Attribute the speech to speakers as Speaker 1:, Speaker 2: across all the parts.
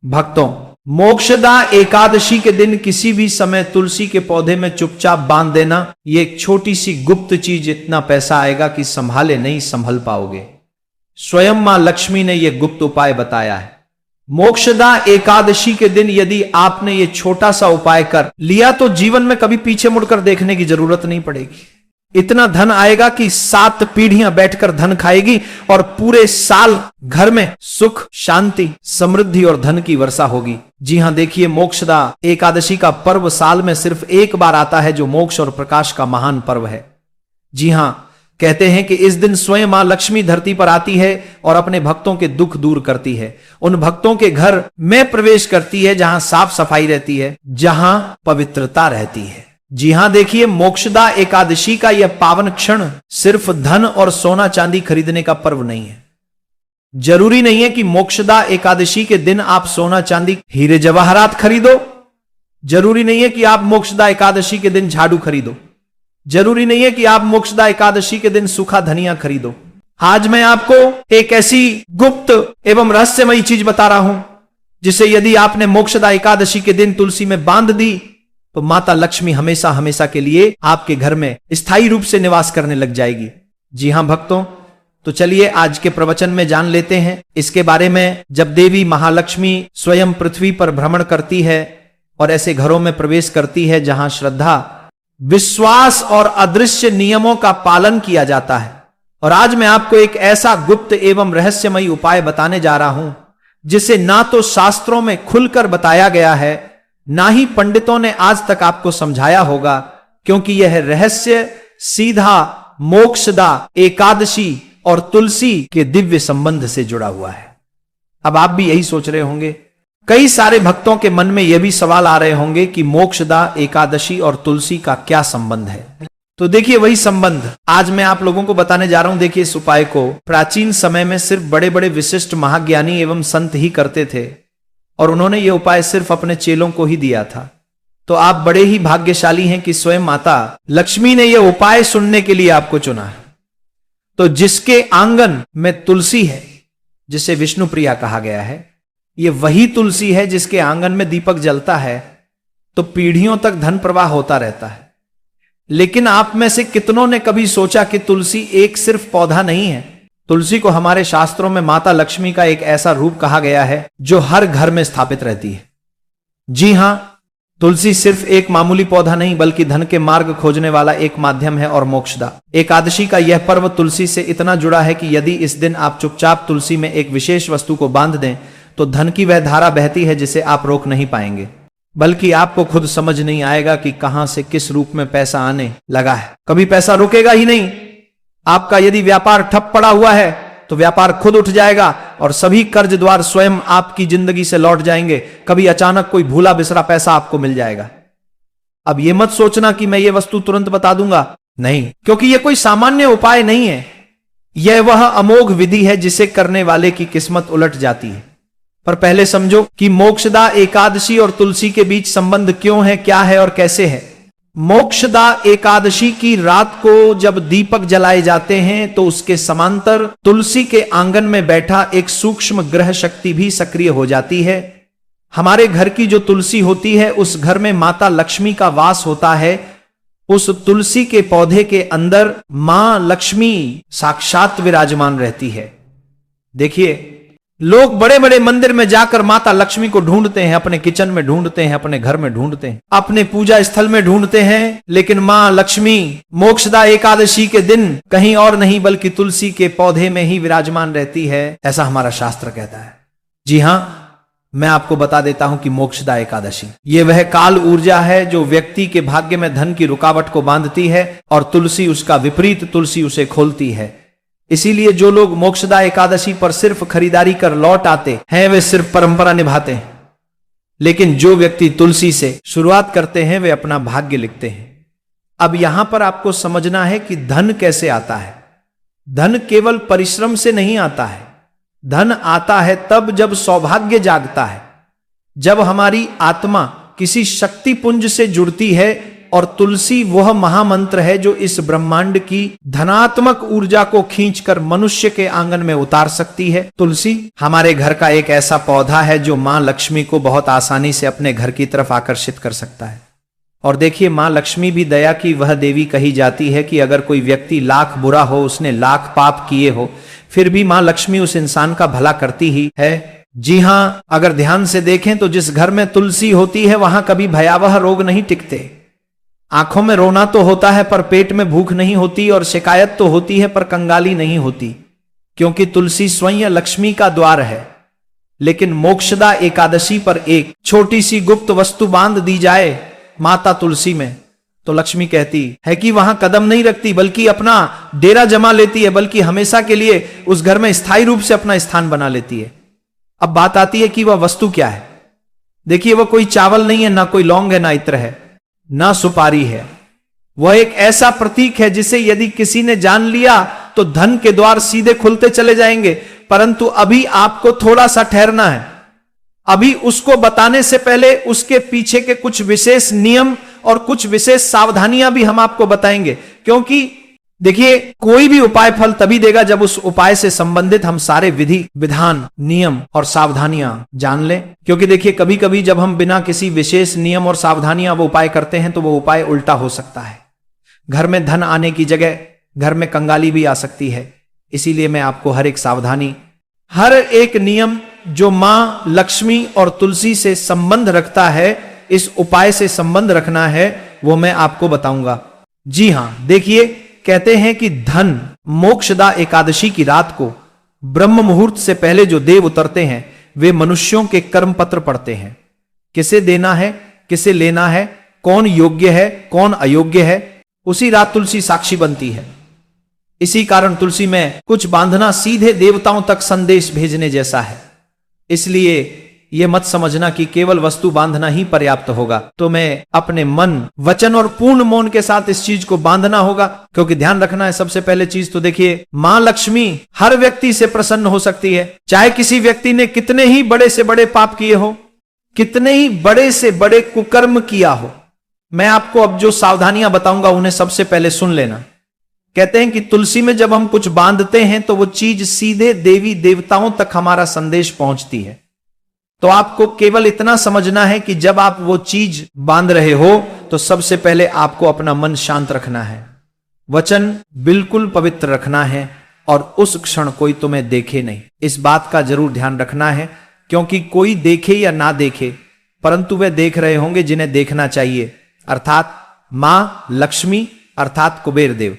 Speaker 1: भक्तों, मोक्षदा एकादशी के दिन किसी भी समय तुलसी के पौधे में चुपचाप बांध देना, ये एक छोटी सी गुप्त चीज इतना पैसा आएगा कि संभाले नहीं संभल पाओगे। स्वयं मां लक्ष्मी ने यह गुप्त उपाय बताया है। मोक्षदा एकादशी के दिन यदि आपने ये छोटा सा उपाय कर लिया तो जीवन में कभी पीछे मुड़कर देखने की जरूरत नहीं पड़ेगी। इतना धन आएगा कि 7 पीढ़ियां बैठकर धन खाएगी और पूरे साल घर में सुख, शांति, समृद्धि और धन की वर्षा होगी। जी हां, देखिए, मोक्षदा एकादशी का पर्व साल में सिर्फ एक बार आता है, जो मोक्ष और प्रकाश का महान पर्व है। जी हां, कहते हैं कि इस दिन स्वयं मां लक्ष्मी धरती पर आती है और अपने भक्तों के दुख दूर करती है। उन भक्तों के घर में प्रवेश करती है जहां साफ सफाई रहती है, जहां पवित्रता रहती है। जी हां, देखिए, मोक्षदा एकादशी का यह पावन क्षण सिर्फ धन और सोना चांदी खरीदने का पर्व नहीं है। जरूरी नहीं है कि मोक्षदा एकादशी के दिन आप सोना चांदी, हीरे जवाहरात खरीदो। जरूरी नहीं है कि आप मोक्षदा एकादशी के दिन झाड़ू खरीदो। जरूरी नहीं है कि आप मोक्षदा एकादशी के दिन सूखा धनिया खरीदो। आज मैं आपको एक ऐसी गुप्त एवं रहस्यमयी चीज बता रहा हूं, जिसे यदि आपने मोक्षदा एकादशी के दिन तुलसी में बांध दी तो माता लक्ष्मी हमेशा हमेशा के लिए आपके घर में स्थायी रूप से निवास करने लग जाएगी। जी हां भक्तों, तो चलिए आज के प्रवचन में जान लेते हैं इसके बारे में। जब देवी महालक्ष्मी स्वयं पृथ्वी पर भ्रमण करती है और ऐसे घरों में प्रवेश करती है जहां श्रद्धा, विश्वास और अदृश्य नियमों का पालन किया जाता है। और आज मैं आपको एक ऐसा गुप्त एवं रहस्यमयी उपाय बताने जा रहा हूं, जिसे ना तो शास्त्रों में खुलकर बताया गया है, ना ही पंडितों ने आज तक आपको समझाया होगा, क्योंकि यह रहस्य सीधा मोक्षदा एकादशी और तुलसी के दिव्य संबंध से जुड़ा हुआ है। अब आप भी यही सोच रहे होंगे, कई सारे भक्तों के मन में यह भी सवाल आ रहे होंगे कि मोक्षदा एकादशी और तुलसी का क्या संबंध है। तो देखिए, वही संबंध आज मैं आप लोगों को बताने जा रहा हूं। देखिए, इस उपाय को प्राचीन समय में सिर्फ बड़े बड़े विशिष्ट महाज्ञानी एवं संत ही करते थे, और उन्होंने यह उपाय सिर्फ अपने चेलों को ही दिया था। तो आप बड़े ही भाग्यशाली हैं कि स्वयं माता लक्ष्मी ने यह उपाय सुनने के लिए आपको चुना है। तो जिसके आंगन में तुलसी है, जिसे विष्णु प्रिया कहा गया है, यह वही तुलसी है जिसके आंगन में दीपक जलता है तो पीढ़ियों तक धन प्रवाह होता रहता है। लेकिन आप में से कितनों ने कभी सोचा कि तुलसी एक सिर्फ पौधा नहीं है। तुलसी को हमारे शास्त्रों में माता लक्ष्मी का एक ऐसा रूप कहा गया है जो हर घर में स्थापित रहती है। जी हां, तुलसी सिर्फ एक मामूली पौधा नहीं, बल्कि धन के मार्ग खोजने वाला एक माध्यम है। और मोक्षदा एकादशी का यह पर्व तुलसी से इतना जुड़ा है कि यदि इस दिन आप चुपचाप तुलसी में एक विशेष वस्तु को बांध दें तो धन की वह धारा बहती है जिसे आप रोक नहीं पाएंगे, बल्कि आपको खुद समझ नहीं आएगा कि कहां से किस रूप में पैसा आने लगा है। कभी पैसा रुकेगा ही नहीं। आपका यदि व्यापार ठप पड़ा हुआ है तो व्यापार खुद उठ जाएगा और सभी कर्ज द्वार स्वयं आपकी जिंदगी से लौट जाएंगे। कभी अचानक कोई भूला बिसरा पैसा आपको मिल जाएगा। अब यह मत सोचना कि मैं ये वस्तु तुरंत बता दूंगा, नहीं, क्योंकि यह कोई सामान्य उपाय नहीं है। यह वह अमोघ विधि है जिसे करने वाले की किस्मत उलट जाती है। पर पहले समझो कि मोक्षदा एकादशी और तुलसी के बीच संबंध क्यों है, क्या है और कैसे है। मोक्षदा एकादशी की रात को जब दीपक जलाए जाते हैं तो उसके समांतर तुलसी के आंगन में बैठा एक सूक्ष्म ग्रह शक्ति भी सक्रिय हो जाती है। हमारे घर की जो तुलसी होती है, उस घर में माता लक्ष्मी का वास होता है। उस तुलसी के पौधे के अंदर मां लक्ष्मी साक्षात विराजमान रहती है। देखिए, लोग बड़े बड़े मंदिर में जाकर माता लक्ष्मी को ढूंढते हैं, अपने किचन में ढूंढते हैं, अपने घर में ढूंढते हैं, अपने पूजा स्थल में ढूंढते हैं, लेकिन मां लक्ष्मी मोक्षदा एकादशी के दिन कहीं और नहीं बल्कि तुलसी के पौधे में ही विराजमान रहती है, ऐसा हमारा शास्त्र कहता है। जी हां, मैं आपको बता देता हूं कि मोक्षदा एकादशी ये वह काल ऊर्जा है जो व्यक्ति के भाग्य में धन की रुकावट को बांधती है, और तुलसी उसका विपरीत, तुलसी उसे खोलती है। इसीलिए जो लोग मोक्षदा एकादशी पर सिर्फ खरीदारी कर लौट आते हैं, वे सिर्फ परंपरा निभाते हैं। लेकिन जो व्यक्ति तुलसी से शुरुआत करते हैं, वे अपना भाग्य लिखते हैं। अब यहां पर आपको समझना है कि धन कैसे आता है। धन केवल परिश्रम से नहीं आता है। धन आता है तब जब सौभाग्य जागता है, जब हमारी आत्मा किसी शक्ति पुंज से जुड़ती है, और तुलसी वह महामंत्र है जो इस ब्रह्मांड की धनात्मक ऊर्जा को खींचकर मनुष्य के आंगन में उतार सकती है। तुलसी हमारे घर का एक ऐसा पौधा है जो मां लक्ष्मी को बहुत आसानी से अपने घर की तरफ आकर्षित कर सकता है। और देखिए, मां लक्ष्मी भी दया की वह देवी कही जाती है कि अगर कोई व्यक्ति लाख बुरा हो, उसने लाख पाप किए हो, फिर भी मां लक्ष्मी उस इंसान का भला करती ही है। जी हां, अगर ध्यान से देखें तो जिस घर में तुलसी होती है वहां कभी भयावह रोग नहीं टिकते। आंखों में रोना तो होता है पर पेट में भूख नहीं होती, और शिकायत तो होती है पर कंगाली नहीं होती, क्योंकि तुलसी स्वयं लक्ष्मी का द्वार है। लेकिन मोक्षदा एकादशी पर एक छोटी सी गुप्त वस्तु बांध दी जाए माता तुलसी में, तो लक्ष्मी कहती है कि वहां कदम नहीं रखती, बल्कि अपना डेरा जमा लेती है, बल्कि हमेशा के लिए उस घर में स्थायी रूप से अपना स्थान बना लेती है। अब बात आती है कि वह वस्तु क्या है। देखिए, वह कोई चावल नहीं है, ना कोई लौंग है, ना इत्र है, ना सुपारी है। वह एक ऐसा प्रतीक है जिसे यदि किसी ने जान लिया तो धन के द्वार सीधे खुलते चले जाएंगे। परंतु अभी आपको थोड़ा सा ठहरना है। अभी उसको बताने से पहले उसके पीछे के कुछ विशेष नियम और कुछ विशेष सावधानियां भी हम आपको बताएंगे, क्योंकि देखिए, कोई भी उपाय फल तभी देगा जब उस उपाय से संबंधित हम सारे विधि विधान नियम और सावधानियां जान लें। क्योंकि देखिए, कभी कभी जब हम बिना किसी विशेष नियम और सावधानियां वो उपाय करते हैं तो वो उपाय उल्टा हो सकता है। घर में धन आने की जगह घर में कंगाली भी आ सकती है। इसीलिए मैं आपको हर एक सावधानी, हर एक नियम जो मां लक्ष्मी और तुलसी से संबंध रखता है, इस उपाय से संबंध रखना है, वो मैं आपको बताऊंगा। जी हां, देखिए, कहते हैं कि धन मोक्षदा एकादशी की रात को ब्रह्म मुहूर्त से पहले जो देव उतरते हैं वे मनुष्यों के कर्म पत्र पढ़ते हैं। किसे देना है, किसे लेना है, कौन योग्य है, कौन अयोग्य है, उसी रात तुलसी साक्षी बनती है। इसी कारण तुलसी में कुछ बांधना सीधे देवताओं तक संदेश भेजने जैसा है। इसलिए यह मत समझना कि केवल वस्तु बांधना ही पर्याप्त होगा। तो मैं अपने मन, वचन और पूर्ण मौन के साथ इस चीज को बांधना होगा, क्योंकि ध्यान रखना है सबसे पहले चीज तो देखिए, मां लक्ष्मी हर व्यक्ति से प्रसन्न हो सकती है, चाहे किसी व्यक्ति ने कितने ही बड़े से बड़े पाप किए हो, कितने ही बड़े से बड़े कुकर्म किया हो। मैं आपको अब जो सावधानियां बताऊंगा उन्हें सबसे पहले सुन लेना। कहते हैं कि तुलसी में जब हम कुछ बांधते हैं तो वो चीज सीधे देवी देवताओं तक हमारा संदेश पहुंचती है। तो आपको केवल इतना समझना है कि जब आप वो चीज बांध रहे हो तो सबसे पहले आपको अपना मन शांत रखना है, वचन बिल्कुल पवित्र रखना है, और उस क्षण कोई तुम्हें देखे नहीं। इस बात का जरूर ध्यान रखना है, क्योंकि कोई देखे या ना देखे, परंतु वे देख रहे होंगे जिन्हें देखना चाहिए, अर्थात मां लक्ष्मी, अर्थात कुबेर देव।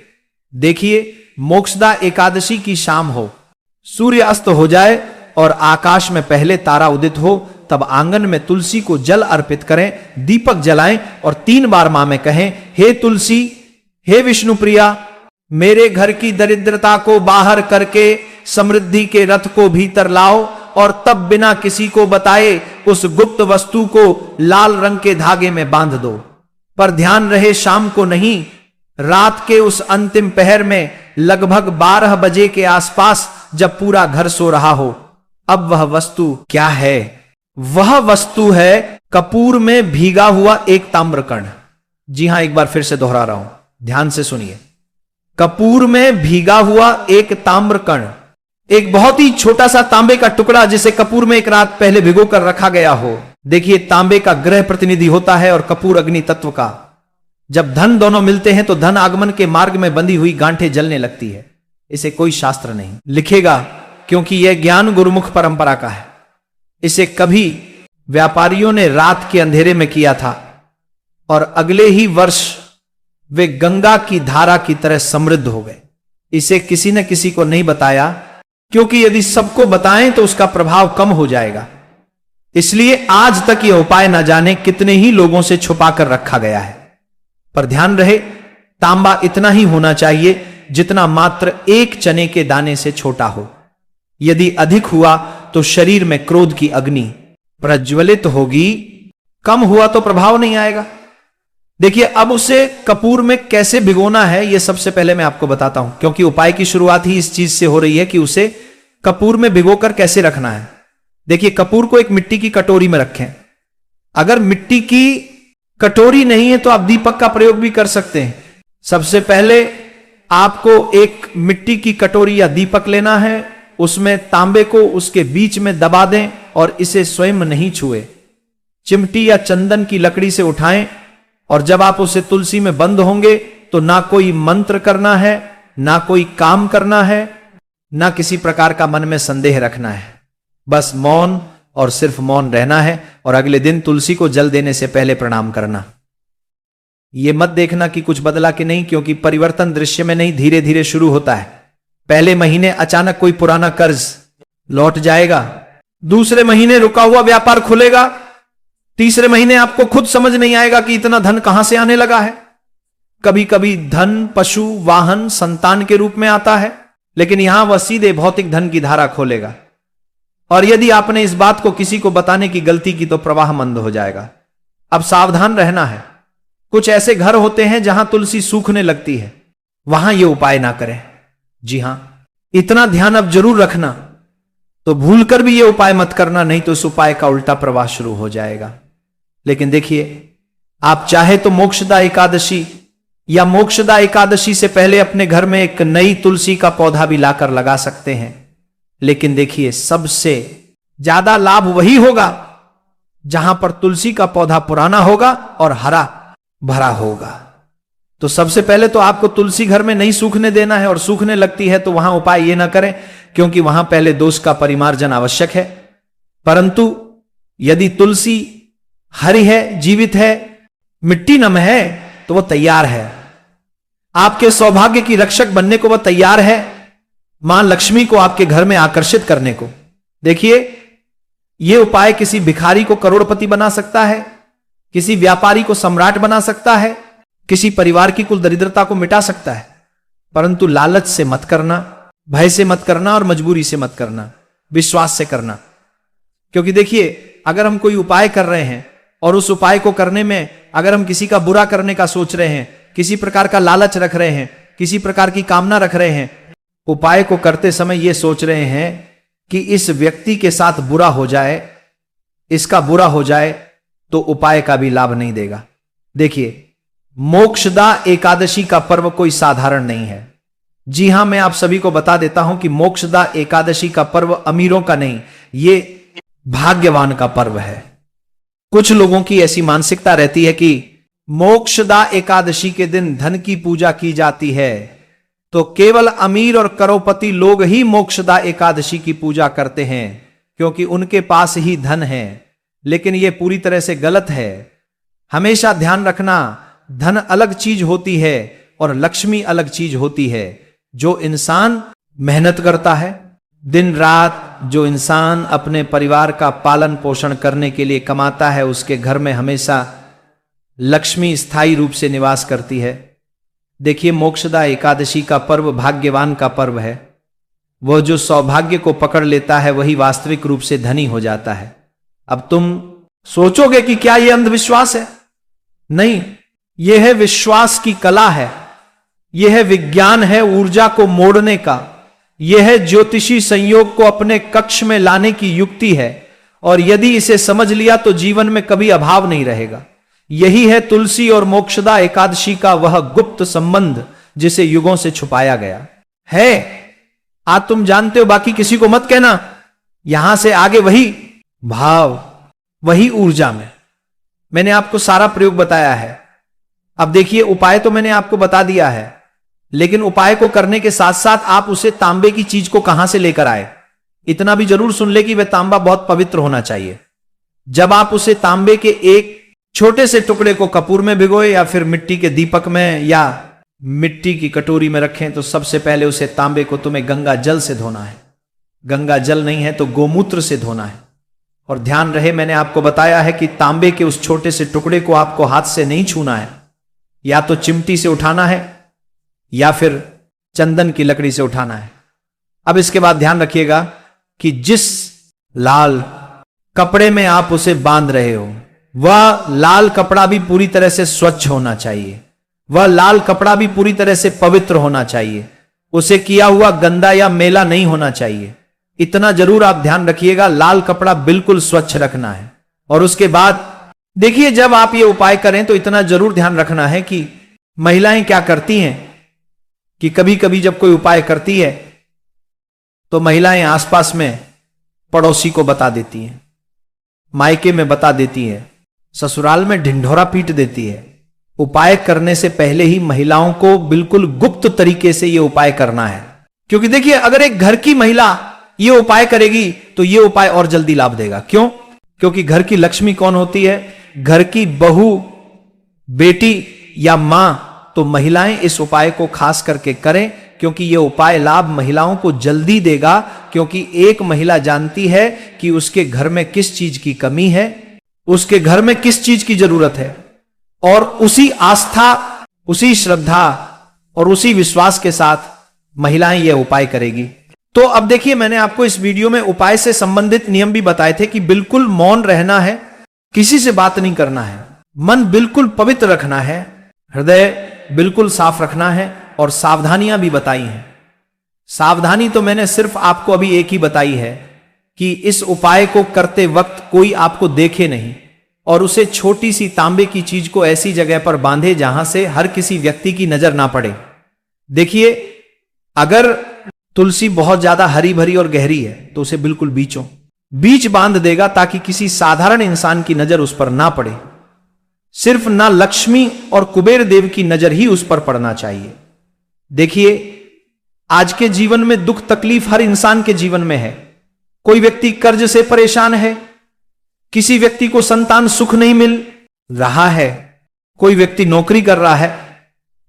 Speaker 1: देखिए, मोक्षदा एकादशी की शाम हो, सूर्य अस्त हो जाए और आकाश में पहले तारा उदित हो, तब आंगन में तुलसी को जल अर्पित करें, दीपक जलाएं और 3 बार मां में कहें, हे तुलसी, हे विष्णु प्रिया, मेरे घर की दरिद्रता को बाहर करके समृद्धि के रथ को भीतर लाओ, और तब बिना किसी को बताए उस गुप्त वस्तु को लाल रंग के धागे में बांध दो। पर ध्यान रहे, शाम को नहीं, रात के उस अंतिम पहर में लगभग 12 बजे के आसपास, जब पूरा घर सो रहा हो। अब वह वस्तु क्या है? वह वस्तु है कपूर में भीगा हुआ एक ताम्रकण। जी हां, एक बार फिर से दोहरा रहा हूं, ध्यान से सुनिए। कपूर में भीगा हुआ एक ताम्रकण, एक बहुत ही छोटा सा तांबे का टुकड़ा जिसे कपूर में एक रात पहले भिगोकर रखा गया हो। देखिए, तांबे का ग्रह प्रतिनिधि होता है और कपूर अग्नि तत्व का। जब धन दोनों मिलते हैं तो धन आगमन के मार्ग में बंधी हुई गांठें जलने लगती है। इसे कोई शास्त्र नहीं लिखेगा, क्योंकि यह ज्ञान गुरुमुख परंपरा का है। इसे कभी व्यापारियों ने रात के अंधेरे में किया था और अगले ही वर्ष वे गंगा की धारा की तरह समृद्ध हो गए। इसे किसी न किसी को नहीं बताया, क्योंकि यदि सबको बताएं तो उसका प्रभाव कम हो जाएगा। इसलिए आज तक यह उपाय न जाने कितने ही लोगों से छुपा कर रखा गया है। पर ध्यान रहे, तांबा इतना ही होना चाहिए जितना मात्र एक चने के दाने से छोटा हो। यदि अधिक हुआ तो शरीर में क्रोध की अग्नि प्रज्वलित होगी, कम हुआ तो प्रभाव नहीं आएगा। देखिए, अब उसे कपूर में कैसे भिगोना है यह सबसे पहले मैं आपको बताता हूं, क्योंकि उपाय की शुरुआत ही इस चीज से हो रही है कि उसे कपूर में भिगोकर कैसे रखना है। देखिए, कपूर को एक मिट्टी की कटोरी में रखें। अगर मिट्टी की कटोरी नहीं है तो आप दीपक का प्रयोग भी कर सकते हैं। सबसे पहले आपको एक मिट्टी की कटोरी या दीपक लेना है, उसमें तांबे को उसके बीच में दबा दें और इसे स्वयं नहीं छुए, चिमटी या चंदन की लकड़ी से उठाएं और जब आप उसे तुलसी में बंद होंगे तो ना कोई मंत्र करना है, ना कोई काम करना है, ना किसी प्रकार का मन में संदेह रखना है। बस मौन और सिर्फ मौन रहना है और अगले दिन तुलसी को जल देने से पहले प्रणाम करना। यह मत देखना कि कुछ बदला कि नहीं, क्योंकि परिवर्तन दृश्य में नहीं, धीरे धीरे शुरू होता है। पहले महीने अचानक कोई पुराना कर्ज लौट जाएगा, दूसरे महीने रुका हुआ व्यापार खुलेगा, तीसरे महीने आपको खुद समझ नहीं आएगा कि इतना धन कहां से आने लगा है। कभी कभी धन पशु, वाहन, संतान के रूप में आता है, लेकिन यहां वह सीधे भौतिक धन की धारा खोलेगा। और यदि आपने इस बात को किसी को बताने की गलती की तो प्रवाह मंद हो जाएगा। अब सावधान रहना है। कुछ ऐसे घर होते हैं जहां तुलसी सूखने लगती है, वहां यह उपाय ना करें। जी हां, इतना ध्यान अब जरूर रखना, तो भूलकर भी यह उपाय मत करना, नहीं तो इस उपाय का उल्टा प्रवाह शुरू हो जाएगा। लेकिन देखिए, आप चाहे तो मोक्षदा एकादशी या मोक्षदा एकादशी से पहले अपने घर में एक नई तुलसी का पौधा भी लाकर लगा सकते हैं। लेकिन देखिए, सबसे ज्यादा लाभ वही होगा जहां पर तुलसी का पौधा पुराना होगा और हरा भरा होगा। तो सबसे पहले तो आपको तुलसी घर में नहीं सूखने देना है, और सूखने लगती है तो वहां उपाय ये ना करें, क्योंकि वहां पहले दोष का परिमार्जन आवश्यक है। परंतु यदि तुलसी हरी है, जीवित है, मिट्टी नम है, तो वह तैयार है, आपके सौभाग्य की रक्षक बनने को वह तैयार है, मां लक्ष्मी को आपके घर में आकर्षित करने को। देखिए, यह उपाय किसी भिखारी को करोड़पति बना सकता है, किसी व्यापारी को सम्राट बना सकता है, किसी परिवार की कुल दरिद्रता को मिटा सकता है। परंतु लालच से मत करना, भय से मत करना और मजबूरी से मत करना, विश्वास से करना। क्योंकि देखिए, अगर हम कोई उपाय कर रहे हैं और उस उपाय को करने में अगर हम किसी का बुरा करने का सोच रहे हैं, किसी प्रकार का लालच रख रहे हैं, किसी प्रकार की कामना रख रहे हैं, उपाय को करते समय यह सोच रहे हैं कि इस व्यक्ति के साथ बुरा हो जाए, इसका बुरा हो जाए, तो उपाय का भी लाभ नहीं देगा। देखिए, मोक्षदा एकादशी का पर्व कोई साधारण नहीं है। जी हां, मैं आप सभी को बता देता हूं कि मोक्षदा एकादशी का पर्व अमीरों का नहीं, ये भाग्यवान का पर्व है। कुछ लोगों की ऐसी मानसिकता रहती है कि मोक्षदा एकादशी के दिन धन की पूजा की जाती है, तो केवल अमीर और करोड़पति लोग ही मोक्षदा एकादशी की पूजा करते हैं, क्योंकि उनके पास ही धन है। लेकिन यह पूरी तरह से गलत है। हमेशा ध्यान रखना, धन अलग चीज होती है और लक्ष्मी अलग चीज होती है। जो इंसान मेहनत करता है दिन रात, जो इंसान अपने परिवार का पालन पोषण करने के लिए कमाता है, उसके घर में हमेशा लक्ष्मी स्थायी रूप से निवास करती है। देखिए, मोक्षदा एकादशी का पर्व भाग्यवान का पर्व है। वह जो सौभाग्य को पकड़ लेता है वही वास्तविक रूप से धनी हो जाता है। अब तुम सोचोगे कि क्या यह अंधविश्वास है? नहीं, यह है विश्वास की कला है, यह है विज्ञान है ऊर्जा को मोड़ने का, यह है ज्योतिषी संयोग को अपने कक्ष में लाने की युक्ति है। और यदि इसे समझ लिया तो जीवन में कभी अभाव नहीं रहेगा। यही है तुलसी और मोक्षदा एकादशी का वह गुप्त संबंध जिसे युगों से छुपाया गया है। आज तुम जानते हो, बाकी किसी को मत कहना। यहां से आगे वही भाव, वही ऊर्जा में मैंने आपको सारा प्रयोग बताया है। अब देखिए, उपाय तो मैंने आपको बता दिया है, लेकिन उपाय को करने के साथ साथ आप उसे तांबे की चीज को कहां से लेकर आए, इतना भी जरूर सुन ले कि वह तांबा बहुत पवित्र होना चाहिए। जब आप उसे तांबे के एक छोटे से टुकड़े को कपूर में भिगोए या फिर मिट्टी के दीपक में या मिट्टी की कटोरी में रखें, तो सबसे पहले उसे तांबे को तुम्हें गंगा जल से धोना है। गंगा जल नहीं है तो गोमूत्र से धोना है। और ध्यान रहे, मैंने आपको बताया है कि तांबे के उस छोटे से टुकड़े को आपको हाथ से नहीं छूना है, या तो चिमटी से उठाना है या फिर चंदन की लकड़ी से उठाना है। अब इसके बाद ध्यान रखिएगा कि जिस लाल कपड़े में आप उसे बांध रहे हो, वह लाल कपड़ा भी पूरी तरह से स्वच्छ होना चाहिए, वह लाल कपड़ा भी पूरी तरह से पवित्र होना चाहिए, उसे किया हुआ गंदा या मैला नहीं होना चाहिए। इतना जरूर आप ध्यान रखिएगा, लाल कपड़ा बिल्कुल स्वच्छ रखना है। और उसके बाद देखिए, जब आप ये उपाय करें तो इतना जरूर ध्यान रखना है कि महिलाएं क्या करती हैं कि कभी कभी जब कोई उपाय करती है तो महिलाएं आसपास में पड़ोसी को बता देती हैं, मायके में बता देती हैं, ससुराल में ढिंढोरा पीट देती है। उपाय करने से पहले ही महिलाओं को बिल्कुल गुप्त तरीके से यह उपाय करना है, क्योंकि देखिए, अगर एक घर की महिला यह उपाय करेगी तो यह उपाय और जल्दी लाभ देगा। क्यों? क्योंकि घर की लक्ष्मी कौन होती है? घर की बहू, बेटी या मां। तो महिलाएं इस उपाय को खास करके करें, क्योंकि यह उपाय लाभ महिलाओं को जल्दी देगा, क्योंकि एक महिला जानती है कि उसके घर में किस चीज की कमी है, उसके घर में किस चीज की जरूरत है, और उसी आस्था, उसी श्रद्धा और उसी विश्वास के साथ महिलाएं यह उपाय करेगी। तो अब देखिए, मैंने आपको इस वीडियो में उपाय से संबंधित नियम भी बताए थे कि बिल्कुल मौन रहना है, किसी से बात नहीं करना है, मन बिल्कुल पवित्र रखना है, हृदय बिल्कुल साफ रखना है, और सावधानियां भी बताई हैं। सावधानी तो मैंने सिर्फ आपको अभी एक ही बताई है कि इस उपाय को करते वक्त कोई आपको देखे नहीं, और उसे छोटी सी तांबे की चीज को ऐसी जगह पर बांधे जहां से हर किसी व्यक्ति की नजर ना पड़े। देखिए, अगर तुलसी बहुत ज्यादा हरी भरी और गहरी है तो उसे बिल्कुल बीच बांध देगा, ताकि किसी साधारण इंसान की नजर उस पर ना पड़े। सिर्फ ना लक्ष्मी और कुबेर देव की नजर ही उस पर पड़ना चाहिए। देखिए, आज के जीवन में दुख तकलीफ हर इंसान के जीवन में है। कोई व्यक्ति कर्ज से परेशान है, किसी व्यक्ति को संतान सुख नहीं मिल रहा है, कोई व्यक्ति नौकरी कर रहा है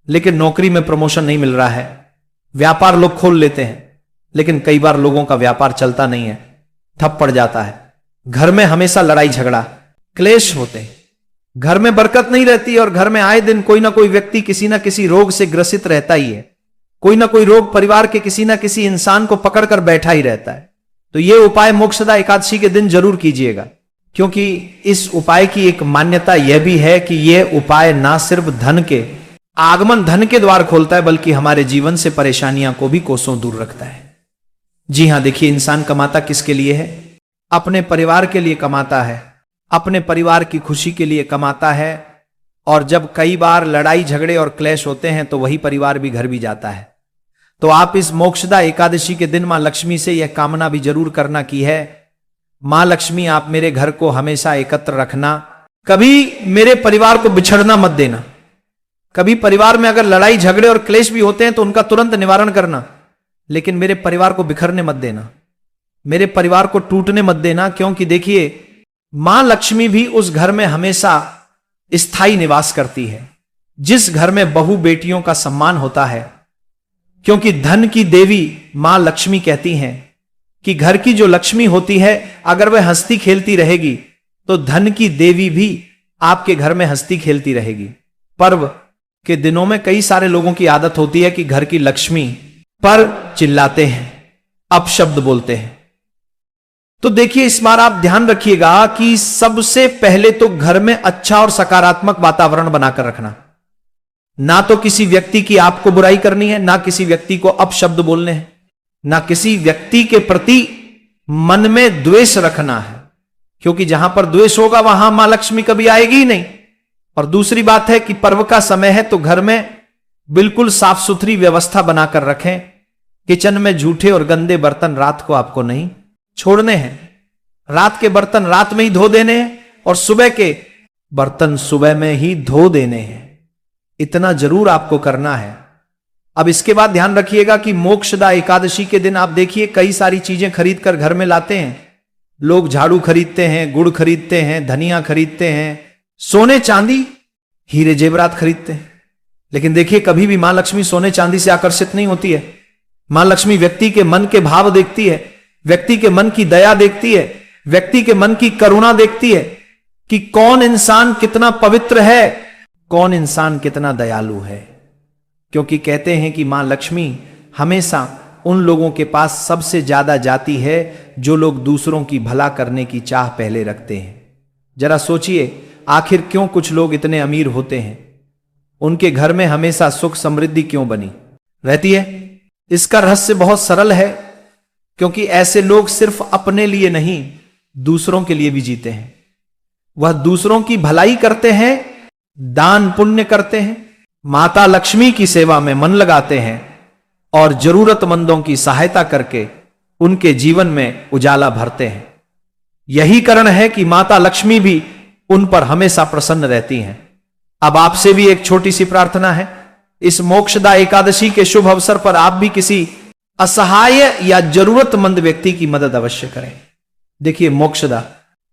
Speaker 1: लेकिन नौकरी में प्रमोशन नहीं मिल रहा है, व्यापार लोग खोल लेते हैं लेकिन कई बार लोगों का व्यापार चलता नहीं है, ठप पड़ जाता है। घर में हमेशा लड़ाई झगड़ा, क्लेश होते हैं, घर में बरकत नहीं रहती, और घर में आए दिन कोई ना कोई व्यक्ति किसी ना किसी रोग से ग्रसित रहता ही है। कोई ना कोई रोग परिवार के किसी ना किसी इंसान को पकड़कर बैठा ही रहता है। तो यह उपाय मोक्षदा एकादशी के दिन जरूर कीजिएगा, क्योंकि इस उपाय की एक मान्यता यह भी है कि यह उपाय ना सिर्फ धन के आगमन, धन के द्वार खोलता है, बल्कि हमारे जीवन से परेशानियां को भी कोसों दूर रखता है। जी हां, देखिए, इंसान कमाता किसके लिए है? अपने परिवार के लिए कमाता है, अपने परिवार की खुशी के लिए कमाता है, और जब कई बार लड़ाई झगड़े और क्लेश होते हैं तो वही परिवार भी घर भी जाता है। तो आप इस मोक्षदा एकादशी के दिन मां लक्ष्मी से यह कामना भी जरूर करना की है, मां लक्ष्मी, आप मेरे घर को हमेशा एकत्र रखना, कभी मेरे परिवार को बिछड़ना मत देना। कभी परिवार में अगर लड़ाई झगड़े और क्लेश भी होते हैं तो उनका तुरंत निवारण करना, लेकिन मेरे परिवार को बिखरने मत देना, मेरे परिवार को टूटने मत देना। क्योंकि देखिए, मां लक्ष्मी भी उस घर में हमेशा स्थायी निवास करती है जिस घर में बहू बेटियों का सम्मान होता है, क्योंकि धन की देवी मां लक्ष्मी कहती हैं कि घर की जो लक्ष्मी होती है, अगर वह हंसती खेलती रहेगी तो धन की देवी भी आपके घर में हंसती खेलती रहेगी। पर्व के दिनों में कई सारे लोगों की आदत होती है कि घर की लक्ष्मी पर चिल्लाते हैं, अपशब्द बोलते हैं। तो देखिए, इस बार आप ध्यान रखिएगा कि सबसे पहले तो घर में अच्छा और सकारात्मक वातावरण बनाकर रखना। ना तो किसी व्यक्ति की आपको बुराई करनी है, ना किसी व्यक्ति को अपशब्द बोलने हैं, ना किसी व्यक्ति के प्रति मन में द्वेष रखना है, क्योंकि जहां पर द्वेष होगा वहां मां लक्ष्मी कभी आएगी ही नहीं। और दूसरी बात है कि पर्व का समय है तो घर में बिल्कुल साफ सुथरी व्यवस्था बनाकर रखें। किचन में झूठे और गंदे बर्तन रात को आपको नहीं छोड़ने हैं। रात के बर्तन रात में ही धो देने हैं और सुबह के बर्तन सुबह में ही धो देने हैं। इतना जरूर आपको करना है। अब इसके बाद ध्यान रखिएगा कि मोक्षदा एकादशी के दिन आप देखिए कई सारी चीजें खरीद कर घर में लाते हैं। लोग झाड़ू खरीदते हैं, गुड़ खरीदते हैं, धनिया खरीदते हैं, सोने चांदी हीरे जेवरात खरीदते हैं। लेकिन देखिए, कभी भी मां लक्ष्मी सोने चांदी से आकर्षित नहीं होती है। मां लक्ष्मी व्यक्ति के मन के भाव देखती है, व्यक्ति के मन की दया देखती है, व्यक्ति के मन की करुणा देखती है कि कौन इंसान कितना पवित्र है, कौन इंसान कितना दयालु है। क्योंकि कहते हैं कि मां लक्ष्मी हमेशा उन लोगों के पास सबसे ज्यादा जाती है जो लोग दूसरों की भला करने की चाह पहले रखते हैं। जरा सोचिए, आखिर क्यों कुछ लोग इतने अमीर होते हैं? उनके घर में हमेशा सुख समृद्धि क्यों बनी रहती है? इसका रहस्य बहुत सरल है, क्योंकि ऐसे लोग सिर्फ अपने लिए नहीं दूसरों के लिए भी जीते हैं। वह दूसरों की भलाई करते हैं, दान पुण्य करते हैं, माता लक्ष्मी की सेवा में मन लगाते हैं और जरूरतमंदों की सहायता करके उनके जीवन में उजाला भरते हैं। यही कारण है कि माता लक्ष्मी भी उन पर हमेशा प्रसन्न रहती हैं। अब आपसे भी एक छोटी सी प्रार्थना है। इस मोक्षदा एकादशी के शुभ अवसर पर आप भी किसी असहाय या जरूरतमंद व्यक्ति की मदद अवश्य करें। देखिए, मोक्षदा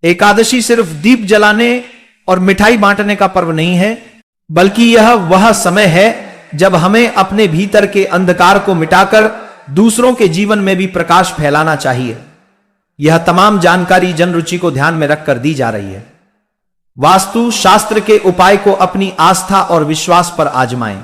Speaker 1: एकादशी सिर्फ दीप जलाने और मिठाई बांटने का पर्व नहीं है, बल्कि यह वह समय है जब हमें अपने भीतर के अंधकार को मिटाकर दूसरों के जीवन में भी प्रकाश फैलाना चाहिए। यह तमाम जानकारी जन रुचि को ध्यान में रखकर दी जा रही है। वास्तु शास्त्र के उपाय को अपनी आस्था और विश्वास पर आजमाएं।